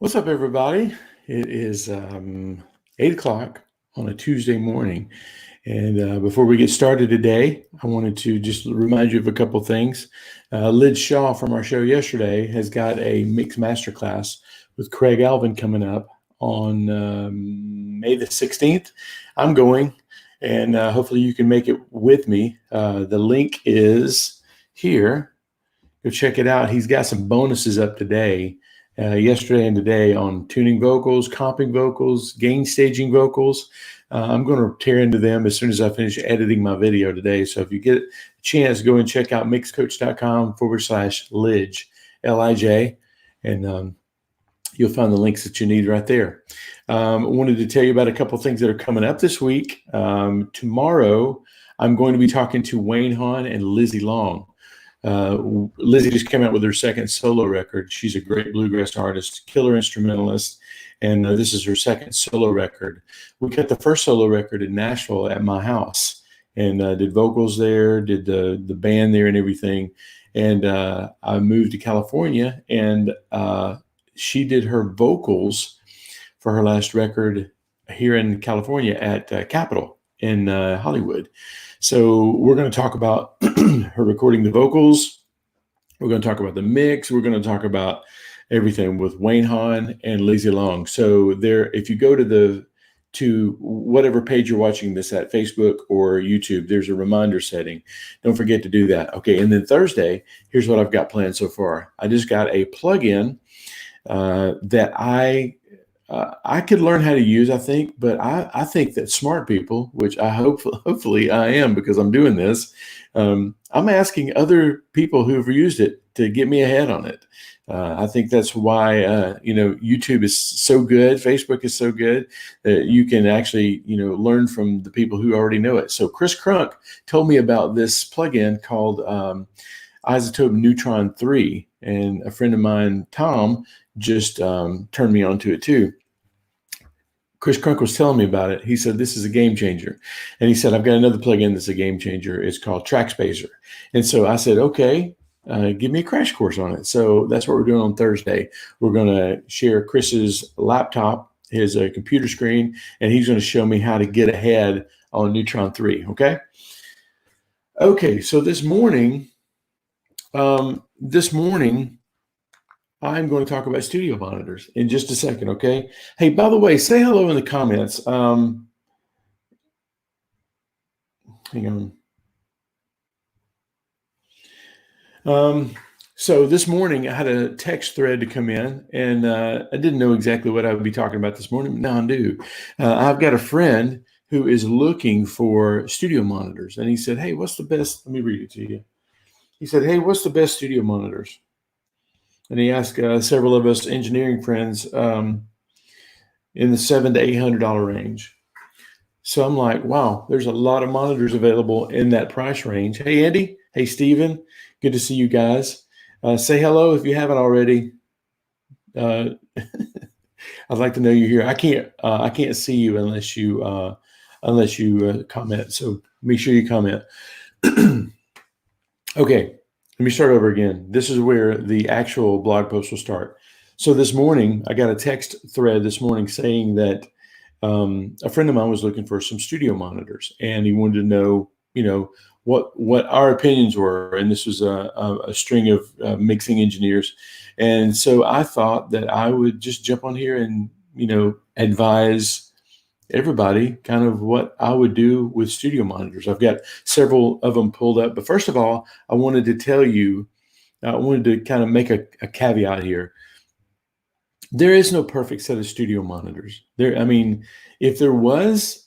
What's up, everybody? It is 8 o'clock on a Tuesday morning. And before we get started today, I wanted to just remind you of a couple things. Liz Shaw from our show yesterday has got a mixed masterclass with Craig Alvin coming up on May the 16th. I'm going, and hopefully you can make it with me. The link is here. Go check it out. He's got some bonuses up today. Yesterday and today on tuning vocals, comping vocals, gain staging vocals. I'm going to tear into them as soon as I finish editing my video today. So if you get a chance, go and check out mixcoach.com/Lij, L-I-J, and you'll find the links that you need right there. I wanted to tell you about a couple things that are coming up this week. Tomorrow, I'm going to be talking to Wayne Hahn and Lizzie Long. Lizzie just came out with her second solo record. She's a great bluegrass artist, killer instrumentalist, and this is her second solo record. We cut the first solo record in Nashville at my house and did vocals there, did the band there and everything. And I moved to California, and she did her vocals for her last record here in California at Capitol in Hollywood. So we're going to talk about her recording the vocals. We're going to talk about the mix. We're going to talk about everything with Wayne Hahn and Lizzie Long. So there, if you go to whatever page you're watching this at, Facebook or YouTube, there's a reminder setting. Don't forget to do that. Okay, and then Thursday, here's what I've got planned so far. I just got a plugin that I could learn how to use, I think, but I think that smart people, which I hopefully I am because I'm doing this, I'm asking other people who've used it to get me ahead on it. I think that's why YouTube is so good, Facebook is so good that you can actually learn from the people who already know it. So Chris Crunk told me about this plugin called iZotope Neutron 3, and a friend of mine, Tom, just turned me on to it too. Chris Crunk was telling me about it. He said, this is a game changer. And he said, I've got another plugin that's a game changer. It's called TrackSpacer. And so I said, okay, give me a crash course on it. So that's what we're doing on Thursday. We're going to share Chris's laptop, his computer screen, and he's going to show me how to get ahead on Neutron 3. Okay. Okay. So this morning, I'm going to talk about studio monitors in just a second, okay? Hey, by the way, say hello in the comments. Hang on. So this morning, I had a text thread to come in, and I didn't know exactly what I would be talking about this morning, but now I do. I've got a friend who is looking for studio monitors, and he said, hey, what's the best? Let me read it to you. He said, hey, what's the best studio monitors? And he asked several of us engineering friends in the $700 to $800 range. So I'm like, wow, there's a lot of monitors available in that price range. Hey, Andy. Hey, Steven. Good to see you guys. Say hello if you haven't already. I'd like to know you're here. I can't see you unless you comment. So make sure you comment. Okay. Let me start over again. This is where the actual blog post will start. So this morning, I got a text thread this morning saying that a friend of mine was looking for some studio monitors, and he wanted to know, what our opinions were. And this was a string of mixing engineers. And so I thought that I would just jump on here and, advise everybody kind of what I would do with studio monitors. I've got several of them pulled up, but first of all, I wanted to kind of make a caveat here. There is no perfect set of studio monitors. If there was,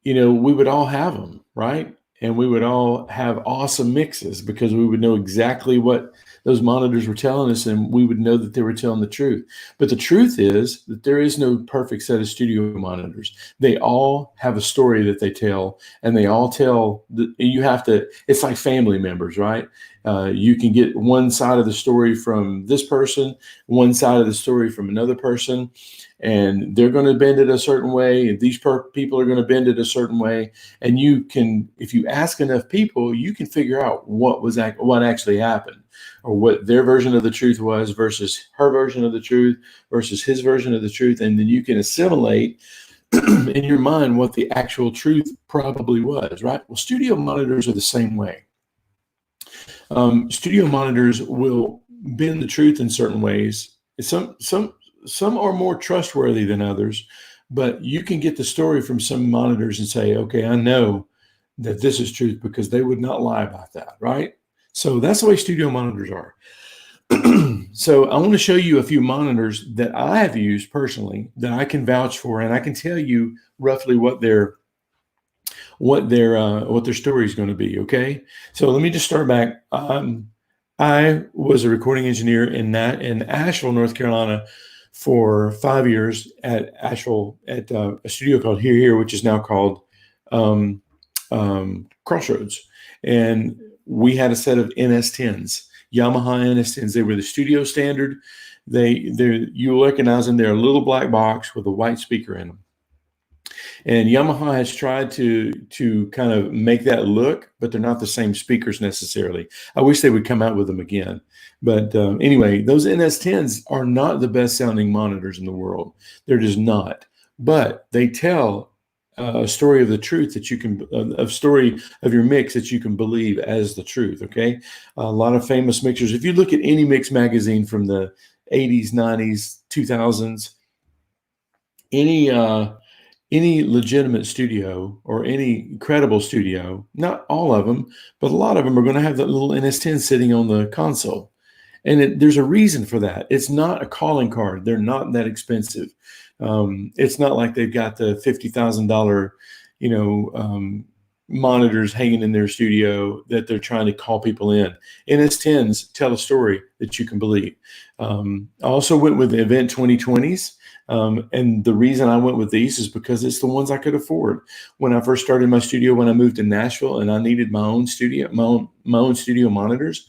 we would all have them, right? And we would all have awesome mixes because we would know exactly what those monitors were telling us, and we would know that they were telling the truth. But the truth is that there is no perfect set of studio monitors. They all have a story that they tell, and they all tell, it's like family members, right? You can get one side of the story from this person, one side of the story from another person, and they're going to bend it a certain way. And these people are going to bend it a certain way. And you can, if you ask enough people, you can figure out what actually happened or or what their version of the truth was versus her version of the truth versus his version of the truth. And then you can assimilate in your mind what the actual truth probably was, right? Well, studio monitors are the same way. Studio monitors will bend the truth in certain ways. Some are more trustworthy than others, but you can get the story from some monitors and say, okay, I know that this is truth because they would not lie about that, right? So that's the way studio monitors are. So I want to show you a few monitors that I have used personally that I can vouch for, and I can tell you roughly what their story is going to be. Okay, so let me just start back. I was a recording engineer in Asheville, North Carolina, for 5 years at Asheville at a studio called Here, which is now called Crossroads, and we had a set of NS10s. Yamaha NS10s. They were the studio standard. You'll recognize them. They're a little black box with a white speaker in them. And Yamaha has tried to kind of make that look, but they're not the same speakers necessarily. I wish they would come out with them again. But anyway, those NS10s are not the best sounding monitors in the world. They're just not. But they tell a story of the truth that you can, a story of your mix that you can believe as the truth. Okay. A lot of famous mixers. If you look at any mix magazine from the 80s, 90s, 2000s, any legitimate studio or any credible studio, not all of them, but a lot of them are going to have that little NS10 sitting on the console. And there's a reason for that. It's not a calling card. They're not that expensive. It's not like they've got the $50,000, monitors hanging in their studio that they're trying to call people in. NS10s tell a story that you can believe. I also went with the Event 2020s. And the reason I went with these is because it's the ones I could afford. When I first started my studio, when I moved to Nashville and I needed my own studio monitors,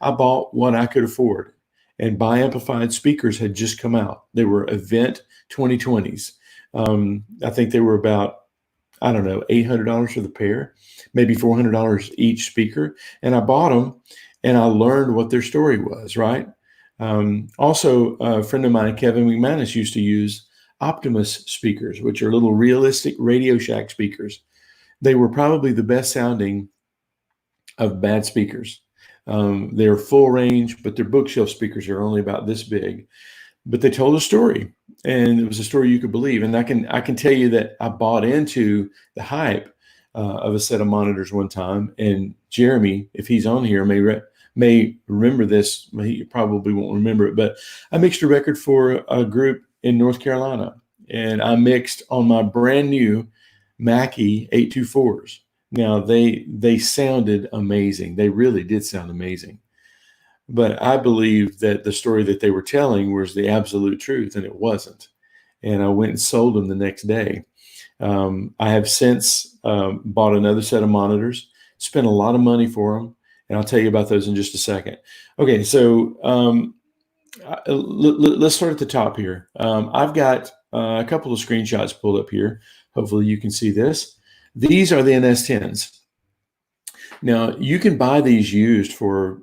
I bought what I could afford. And bi-amplified speakers had just come out. They were Event 2020s. I think they were about, $800 for the pair, maybe $400 each speaker. And I bought them and I learned what their story was, right? Also, a friend of mine, Kevin McManus, used to use Optimus speakers, which are little realistic Radio Shack speakers. They were probably the best sounding of bad speakers. They're full range, but their bookshelf speakers are only about this big. But they told a story, and it was a story you could believe. And I can tell you that I bought into the hype of a set of monitors one time. And Jeremy, if he's on here, may remember this. He probably won't remember it, but I mixed a record for a group in North Carolina, and I mixed on my brand new Mackie 824s. Now they sounded amazing. They really did sound amazing. But I believed that the story that they were telling was the absolute truth, and it wasn't. And I went and sold them the next day. I have since bought another set of monitors, spent a lot of money for them, and I'll tell you about those in just a second. Okay, so let's start at the top here. I've got a couple of screenshots pulled up here. Hopefully you can see this. These are the NS10s. Now, you can buy these used for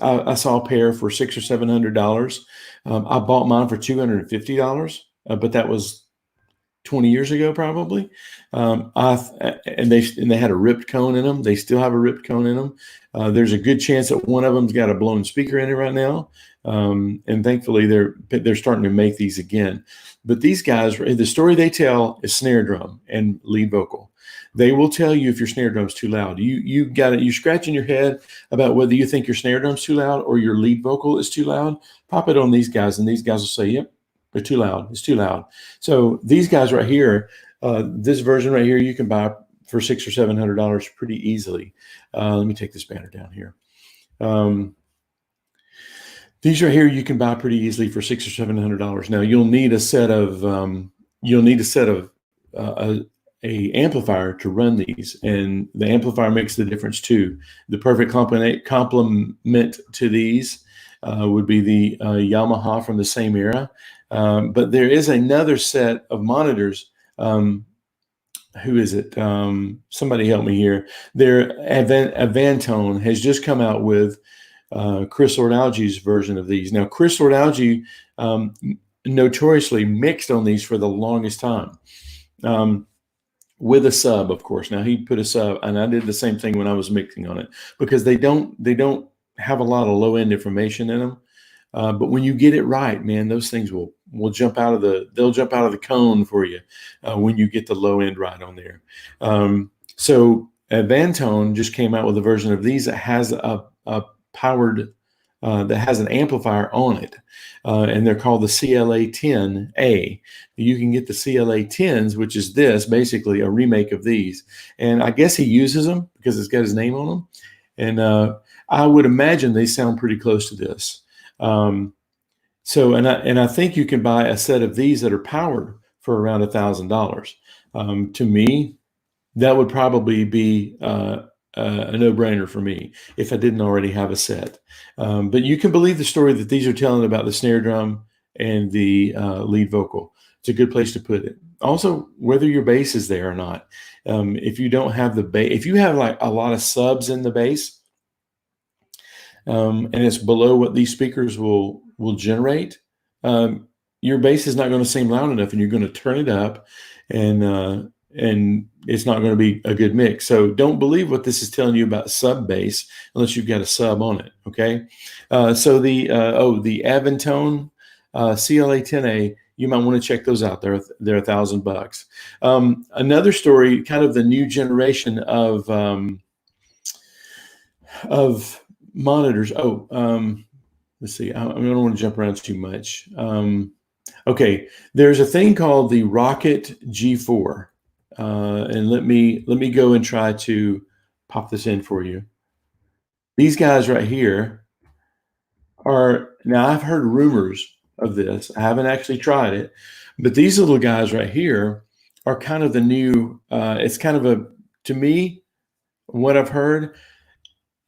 I saw a pair for $600 or $700. I bought mine for $250, but that was 20 years ago, probably. And they had a ripped cone in them. They still have a ripped cone in them. There's a good chance that one of them's got a blown speaker in it right now. And thankfully they're starting to make these again. But these guys, the story they tell is snare drum and lead vocal. They will tell you if your snare drum's too loud. You're scratching your head about whether you think your snare drum's too loud or your lead vocal is too loud. Pop it on these guys, and these guys will say, "Yep, they're too loud. It's too loud." So these guys right here, this version right here, you can buy for $600 or $700 pretty easily. Let me take this banner down here. These right here you can buy pretty easily for $600 or $700. Now you'll need a set of a amplifier to run these, and the amplifier makes the difference too. The perfect complement to these would be the Yamaha from the same era. But there is another set of monitors. Who is it? Somebody help me here. Avantone has just come out with Chris Lord-Alge's version of these. Now, Chris Lord-Alge notoriously mixed on these for the longest time. With a sub, of course. Now he put a sub, and I did the same thing when I was mixing on it, because they don't have a lot of low end information in them. But when you get it right, man, those things will jump out of the cone for you when you get the low end right on there. So Vantone just came out with a version of these that has a powered that has an amplifier on it, and they're called the CLA-10A. You can get the CLA-10s, which is basically a remake of these, and I guess he uses them because it's got his name on them, and I would imagine they sound pretty close to this. So, and I think you can buy a set of these that are powered for around $1,000. To me, that would probably be a no-brainer for me if I didn't already have a set. But you can believe the story that these are telling about the snare drum and the lead vocal. It's a good place to put it. Also, whether your bass is there or not. If you don't have the bass, if you have like a lot of subs in the bass, and it's below what these speakers will generate, your bass is not going to seem loud enough, and you're going to turn it up, and it's not going to be a good mix. So don't believe what this is telling you about sub bass unless you've got a sub on it. Okay. So the Avantone CLA-10A, you might want to check those out. They're $1,000. Another story, kind of the new generation of monitors. Let's see. I don't want to jump around too much. Okay, there's a thing called the Rocket G4. And let me go and try to pop this in for you. These guys right here are, now I've heard rumors of this. I haven't actually tried it, but these little guys right here are kind of the new, it's kind of to me, what I've heard,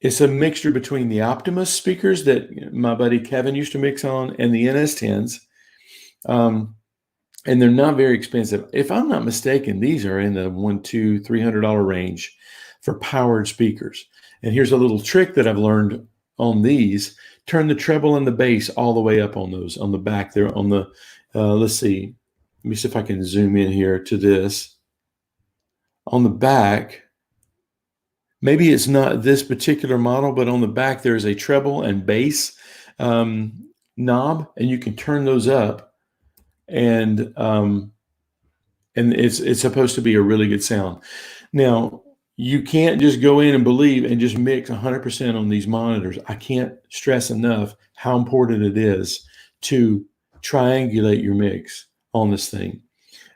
it's a mixture between the Optimus speakers that my buddy Kevin used to mix on and the NS10s. And they're not very expensive. If I'm not mistaken, these are in the $300 range for powered speakers. And here's a little trick that I've learned on these. Turn the treble and the bass all the way up on those, on the back there, on the, let's see. Let me see if I can zoom in here to this. On the back, maybe it's not this particular model, but on the back there is a treble and bass knob, and you can turn those up. And it's supposed to be a really good sound. Now, you can't just go in and believe and just mix 100% on these monitors. I can't stress enough how important it is to triangulate your mix on this thing.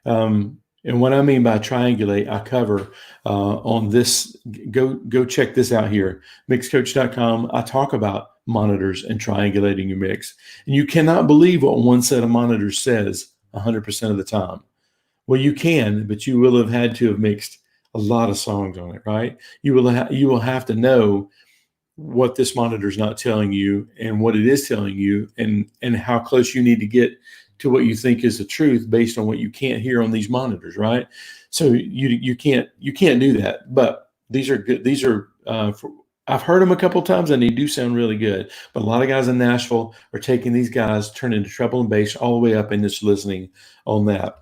And what I mean by triangulate, I cover on this. Go check this out here, mixcoach.com. I talk about monitors and triangulating your mix. And you cannot believe what one set of monitors says 100% of the time. Well, you can, but you will have had to have mixed a lot of songs on it, right? You will have to know what this monitor is not telling you and what it is telling you, and how close you need to get to what you think is the truth based on what you can't hear on these monitors, right? So you can't do that. But these are good. These are I've heard them a couple of times, and they do sound really good. But a lot of guys in Nashville are taking these guys, turning into treble and bass all the way up, and just listening on that.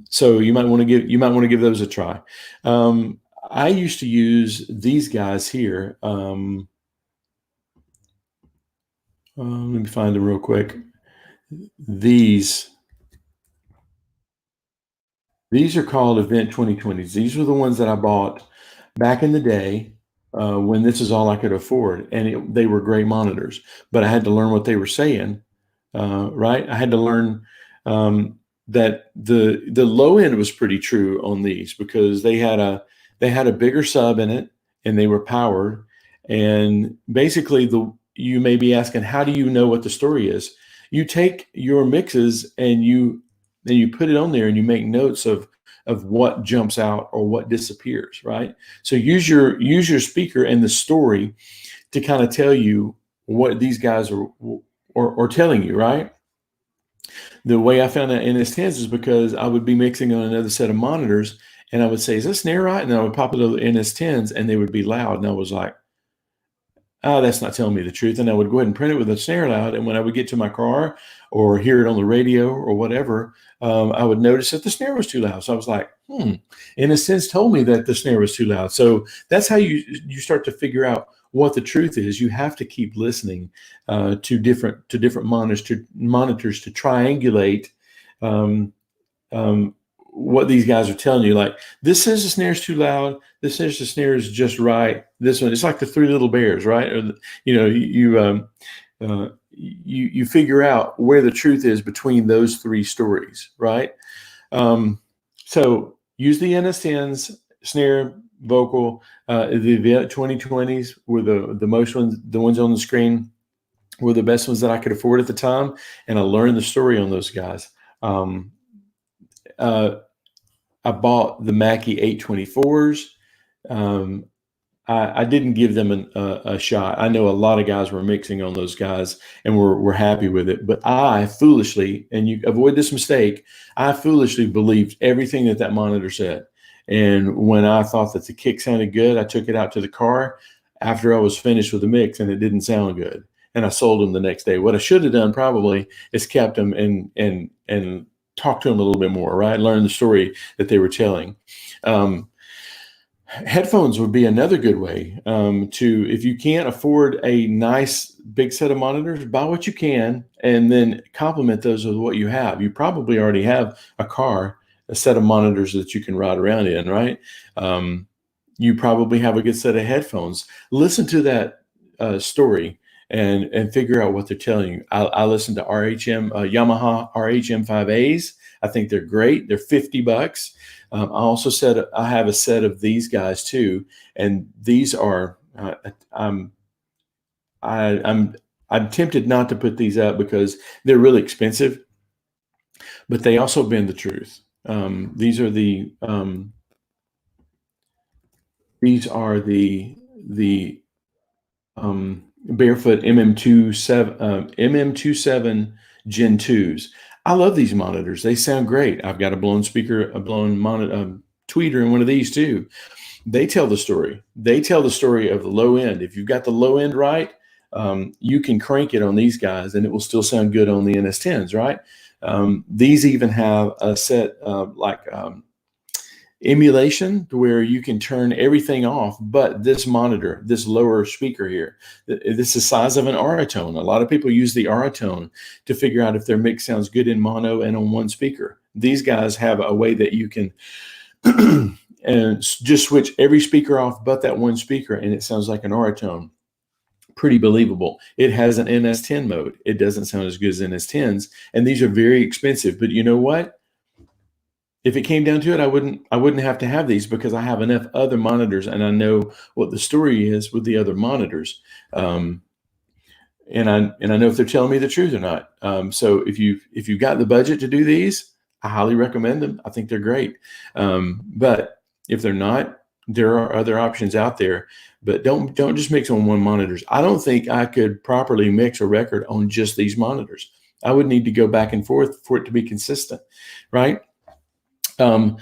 So you might want to give those a try. I used to use these guys here. Let me find them real quick. These are called Event 2020s. These were the ones that I bought back in the day. When this is all I could afford, and they were great monitors, but I had to learn what they were saying, right? I had to learn that the low end was pretty true on these, because they had a bigger sub in it, and they were powered. And basically, you may be asking, how do you know what the story is? You take your mixes and you put it on there, and you make notes of what jumps out or what disappears, right? So use your speaker and the story to kind of tell you what these guys are telling you, right? The way I found out NS10s is because I would be mixing on another set of monitors, and I would say, is this snare right? And I would pop it over NS10s, and they would be loud. And I was like, oh, that's not telling me the truth. And I would go ahead and print it with a snare loud. And when I would get to my car or hear it on the radio or whatever, I would notice that the snare was too loud. So I was like, in a sense, told me that the snare was too loud. So that's how you start to figure out what the truth is. You have to keep listening to different monitors to triangulate what these guys are telling you. Like, this says the snare is too loud. This says the snare is just right. This one, it's like the Three Little Bears, right? Or you figure out where the truth is between those three stories, right? So use the NS10s, snare, vocal. The 2020s were the most ones. The ones on the screen were the best ones that I could afford at the time, and I learned the story on those guys. I bought the Mackie 824s. I didn't give them a shot. I know a lot of guys were mixing on those guys and were happy with it. But I foolishly, and you avoid this mistake, I foolishly believed everything that monitor said. And when I thought that the kick sounded good, I took it out to the car after I was finished with the mix, and it didn't sound good. And I sold them the next day. What I should have done probably is kept them and talk to them a little bit more, right? Learn the story that they were telling. Headphones would be another good way to, if you can't afford a nice big set of monitors, buy what you can and then complement those with what you have. You probably already have a set of monitors that you can ride around in, right? You probably have a good set of headphones. Listen to that story and figure out what they're telling you. I listen to Yamaha RHM5As. I think they're great. They're $50. I also said I have a set of these guys too, and these are I'm tempted not to put these up because they're really expensive, but they also bend the truth. These are the Barefoot MM27 Gen 2s. I love these monitors. They sound great. I've got a blown tweeter in one of these too. They tell the story. They tell the story of the low end. If you've got the low end right, you can crank it on these guys and it will still sound good on the NS10s, right? These even have a set of emulation to where you can turn everything off but this monitor, this lower speaker here. This is the size of an Auratone. A lot of people use the Auratone to figure out if their mix sounds good in mono and on one speaker. These guys have a way that you can and just switch every speaker off but that one speaker and it sounds like an Auratone. Pretty believable. It has an NS10 mode. It doesn't sound as good as NS10s, and these are very expensive. But you know what? If it came down to it, I wouldn't have to have these because I have enough other monitors and I know what the story is with the other monitors. And I know if they're telling me the truth or not. So if you've got the budget to do these, I highly recommend them. I think they're great. But if they're not, there are other options out there. But don't just mix on one monitors. I don't think I could properly mix a record on just these monitors. I would need to go back and forth for it to be consistent, right? So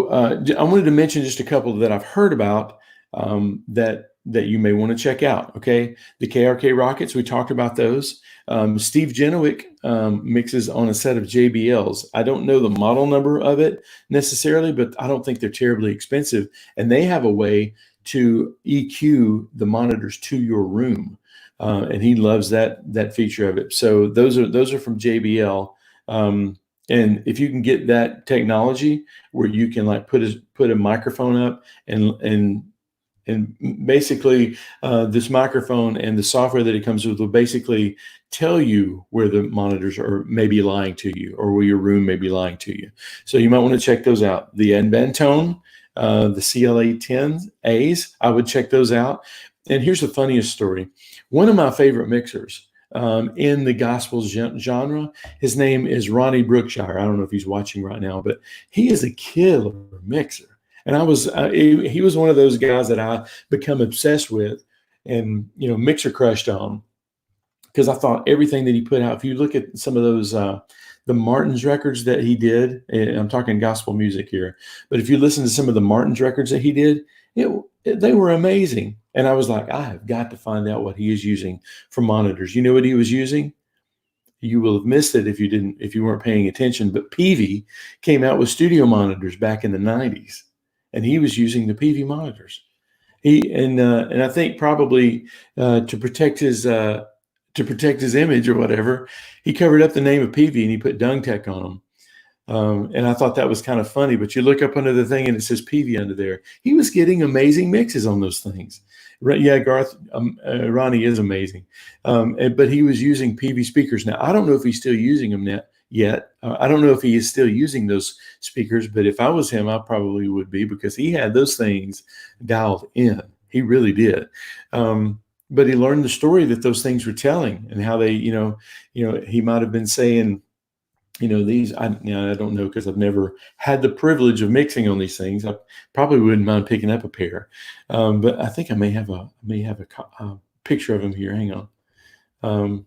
I wanted to mention just a couple that I've heard about that you may want to check out. Okay, the KRK Rockets, we talked about those. Steve Genowick mixes on a set of JBLs. I don't know the model number of it necessarily, but I don't think they're terribly expensive. And they have a way to EQ the monitors to your room, and he loves that feature of it. So those are from JBL. And if you can get that technology where you can like put a microphone up and basically this microphone and the software that it comes with will basically tell you where the monitors are maybe lying to you or where your room may be lying to you. So you might want to check those out. The Advantone, the CLA-10As, I would check those out. And here's the funniest story. One of my favorite mixers in the gospel genre, his name is Ronnie Brookshire. I don't know if he's watching right now, but he is a killer mixer. And he was one of those guys that I become obsessed with and, mixer crushed on because I thought everything that he put out, if you look at some of those, the Martins records that he did, and I'm talking gospel music here, but if you listen to some of the Martins records that he did, They were amazing. And I was like, I have got to find out what he is using for monitors. You know what he was using? You will have missed it if you weren't paying attention. But Peavey came out with studio monitors back in the 90s, and he was using the Peavey monitors. And I think probably to protect his image or whatever, he covered up the name of Peavey and he put Dung Tech on them. And I thought that was kind of funny, but you look up under the thing and it says Peavey under there. He was getting amazing mixes on those things. Yeah, Garth, Ronnie is amazing. But he was using Peavey speakers. Now, I don't know if he's still using them yet. I don't know if he is still using those speakers, but if I was him, I probably would be, because he had those things dialed in. He really did. But he learned the story that those things were telling, and how they, he might have been saying, these, I don't know, because I've never had the privilege of mixing on these things. I probably wouldn't mind picking up a pair, but I think I may have a picture of them here. Hang on.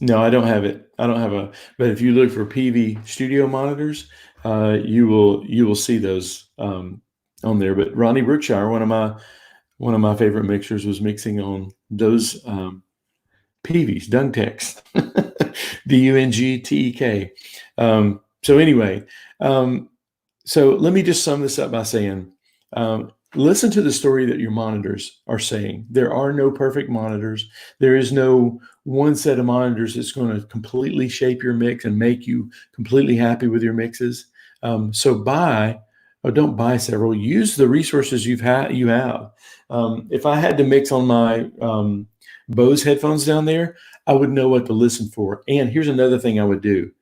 No, I don't have it. But if you look for Peavey studio monitors, you will see those on there. But Ronnie Brookshire, one of my favorite mixers, was mixing on those Peaveys, Dung Techs. Dungtek. So anyway, so let me just sum this up by saying, listen to the story that your monitors are saying. There are no perfect monitors. There is no one set of monitors that's going to completely shape your mix and make you completely happy with your mixes. So don't buy several. Use the resources you have. If I had to mix on my Bose headphones down there, I would know what to listen for. And here's another thing I would do.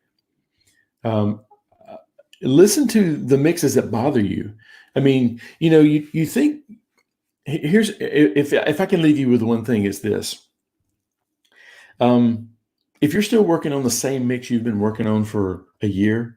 Listen to the mixes that bother you. I mean, you think, if I can leave you with one thing, is this. If you're still working on the same mix you've been working on for a year,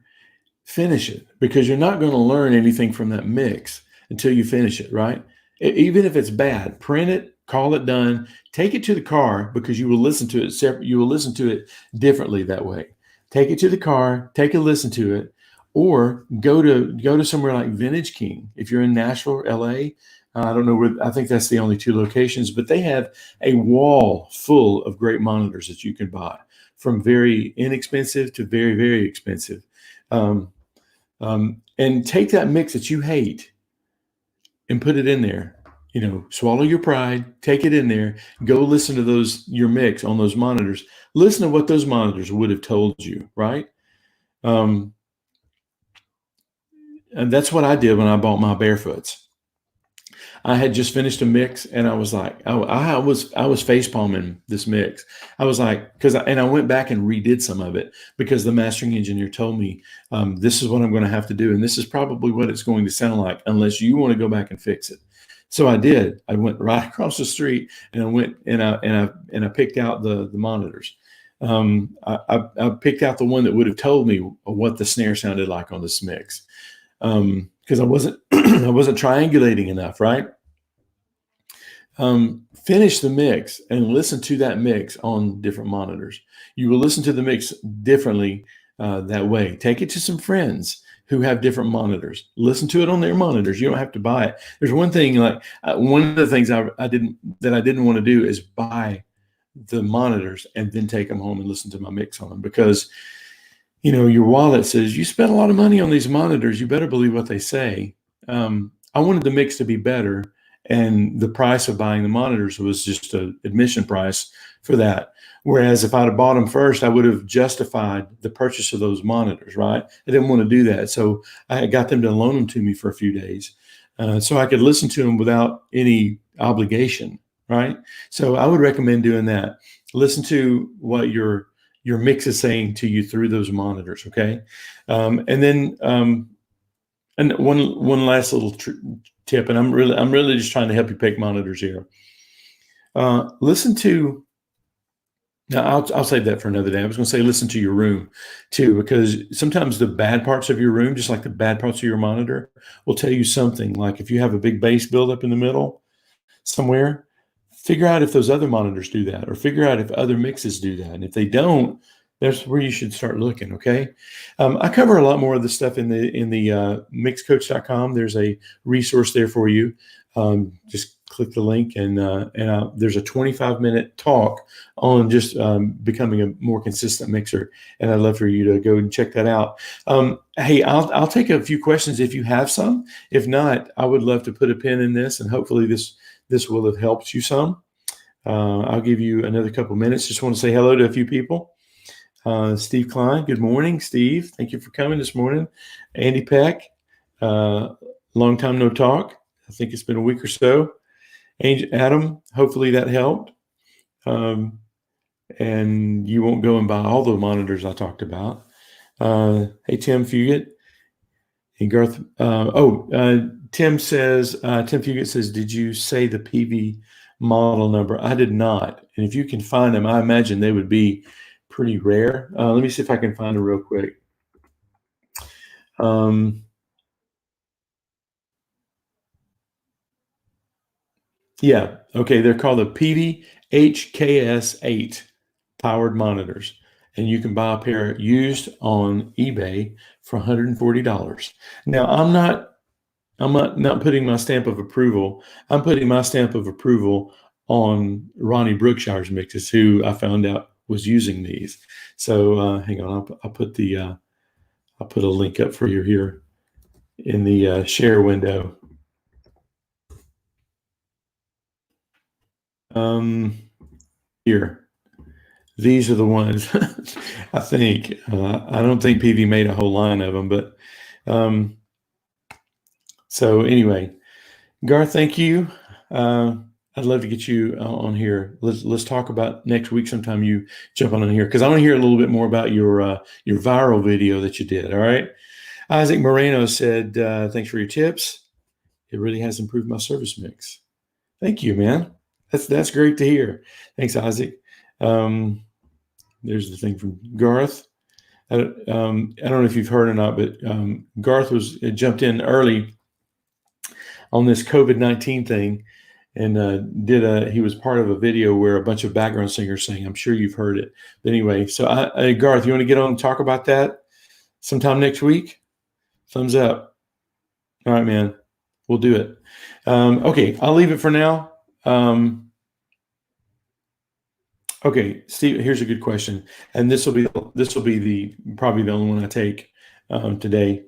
finish it, because you're not going to learn anything from that mix until you finish it, right? Even if it's bad, print it, call it done, take it to the car, because you will listen to it separate. You will listen to it differently that way. Take it to the car, take a listen to it, or go to somewhere like Vintage King. If you're in Nashville, LA, I don't know where, I think that's the only 2 locations, but they have a wall full of great monitors that you can buy, from very inexpensive to very, very expensive. And take that mix that you hate and put it in there. Swallow your pride, take it in there, go listen to your mix on those monitors. Listen to what those monitors would have told you, right? And that's what I did when I bought my Barefoots. I had just finished a mix, and I was like, I was face palming this mix. I was like, and I went back and redid some of it, because the mastering engineer told me, this is what I'm going to have to do, and this is probably what it's going to sound like, unless you want to go back and fix it. So I did. I went right across the street, and I went and I picked out the monitors. I picked out the one that would have told me what the snare sounded like on this mix, because I wasn't triangulating enough, right? Finish the mix and listen to that mix on different monitors. You will listen to the mix differently that way. Take it to some friends who have different monitors. Listen to it on their monitors. You don't have to buy it. There's one thing, like one of the things I didn't want to do is buy the monitors and then take them home and listen to my mix on them, because your wallet says you spent a lot of money on these monitors. You better believe what they say. I wanted the mix to be better, and the price of buying the monitors was just an admission price for that. Whereas if I'd have bought them first, I would have justified the purchase of those monitors, right? I didn't want to do that. So I got them to loan them to me for a few days, so I could listen to them without any obligation, right? So I would recommend doing that. Listen to what your mix is saying to you through those monitors, okay? And then and one last little tip, and I'm really just trying to help you pick monitors here. Listen to. Now, I'll save that for another day. I was going to say listen to your room too, because sometimes the bad parts of your room, just like the bad parts of your monitor, will tell you something. Like if you have a big bass buildup in the middle somewhere, figure out if those other monitors do that, or figure out if other mixes do that. And if they don't, that's where you should start looking, okay? I cover a lot more of this stuff in the mixcoach.com. There's a resource there for you. just click the link, and there's a 25-minute talk on just becoming a more consistent mixer, and I'd love for you to go and check that out. Hey, I'll take a few questions if you have some. If not, I would love to put a pin in this, and hopefully this will have helped you some. I'll give you another couple minutes. Just want to say hello to a few people. Steve Klein, good morning, Steve. Thank you for coming this morning. Andy Peck, long time no talk. I think it's been a week or so. Adam, hopefully that helped. And you won't go and buy all the monitors I talked about. Hey, Tim Fugit. Hey, Garth. Tim Fugit says, did you say the PV model number? I did not. And if you can find them, I imagine they would be pretty rare. Let me see if I can find them real quick. Yeah. Okay. They're called the PV HKS8 powered monitors, and you can buy a pair used on eBay for $140. Now, I'm not putting my stamp of approval. I'm putting my stamp of approval on Ronnie Brookshire's mixes, who I found out was using these. So hang on, I'll put a link up for you here in the share window. Here. These are the ones. I think. I don't think PV made a whole line of them, but so anyway, Garth, thank you. I'd love to get you on here. Let's talk about next week sometime. You jump on here because I want to hear a little bit more about your viral video that you did. All right. Isaac Moreno said, "Thanks for your tips. It really has improved my service mix." Thank you, man. That's great to hear. Thanks, Isaac. There's the thing from Garth. I don't know if you've heard or not, but Garth jumped in early on this COVID-19 thing, and he was part of a video where a bunch of background singers sang. I'm sure you've heard it. But anyway, so Garth, you want to get on and talk about that sometime next week? Thumbs up. All right, man. We'll do it. Okay, I'll leave it for now. Okay, Steve, here's a good question, and this will be probably the only one I take today.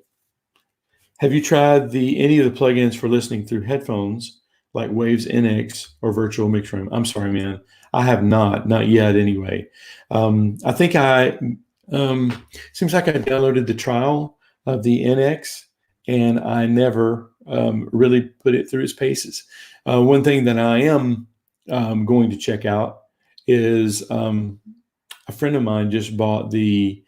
Have you tried any of the plugins for listening through headphones, like Waves NX or Virtual Mix Room? I'm sorry, man, I have not yet. Anyway, I think seems like I downloaded the trial of the NX, and I never really put it through its paces. One thing that I am going to check out is a friend of mine just bought the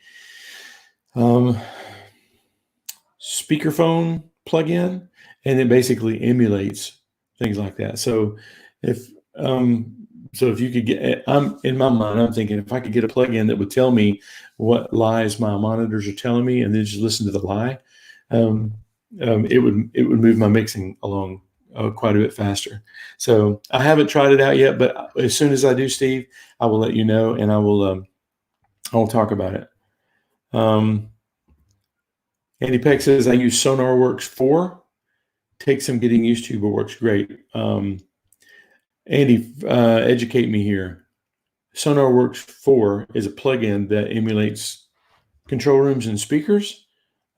speakerphone plugin, and it basically emulates things like that. So if you could get, in my mind, I'm thinking if I could get a plugin that would tell me what lies my monitors are telling me, and then just listen to the lie, it would move my mixing along quite a bit faster. So I haven't tried it out yet, but as soon as I do, Steve, I will let you know, and I will talk about it. Andy Peck says, I use SonarWorks 4. Takes some getting used to, but works great. Andy, educate me here. SonarWorks 4 is a plugin that emulates control rooms and speakers.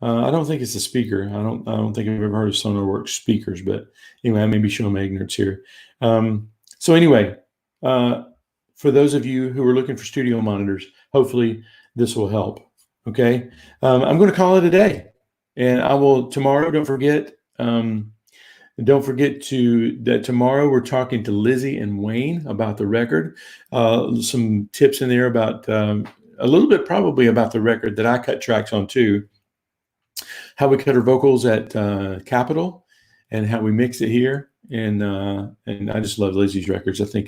I don't think it's a speaker. I don't think I've ever heard of SonarWorks speakers, but anyway, I may be showing my ignorance here. So anyway, for those of you who are looking for studio monitors, hopefully this will help. Okay, I'm going to call it a day, and I will tomorrow. Don't forget that tomorrow we're talking to Lizzie and Wayne about the record. Some tips in there about a little bit probably about the record that I cut tracks on too. How we cut our vocals at Capitol, and how we mix it here, and I just love Lizzie's records. I think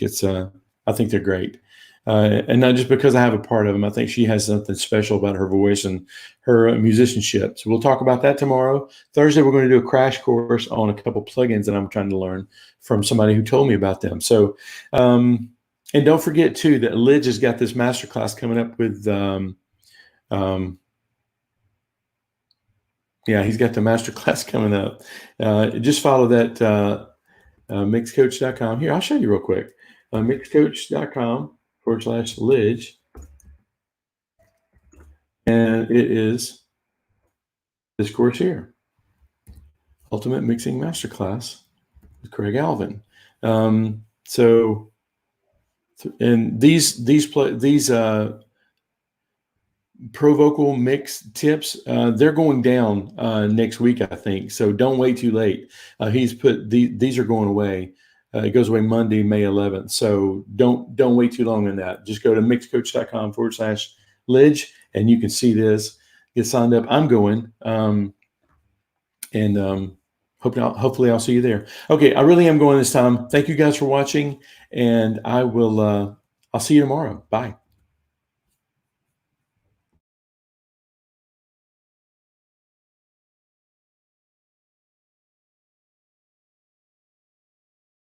they're great, and not just because I have a part of them. I think she has something special about her voice and her musicianship. So we'll talk about that tomorrow. Thursday, we're going to do a crash course on a couple plugins that I'm trying to learn from somebody who told me about them. So, and don't forget too that Lidge has got this masterclass coming up with. Yeah, he's got the master class coming up. Just follow that Mixcoach.com. Here, I'll show you real quick. Mixcoach.com/Lidge. And it is this course here, Ultimate Mixing Masterclass with Craig Alvin. So, and these Pro Vocal mix tips, they're going down next week, I think. So don't wait too late. He's put these are going away. It goes away Monday, May 11th. So don't wait too long on that. Just go to mixcoach.com/Lidge and you can see this. Get signed up. I'm going. Hopefully I'll see you there. Okay, I really am going this time. Thank you guys for watching, and I'll see you tomorrow. Bye.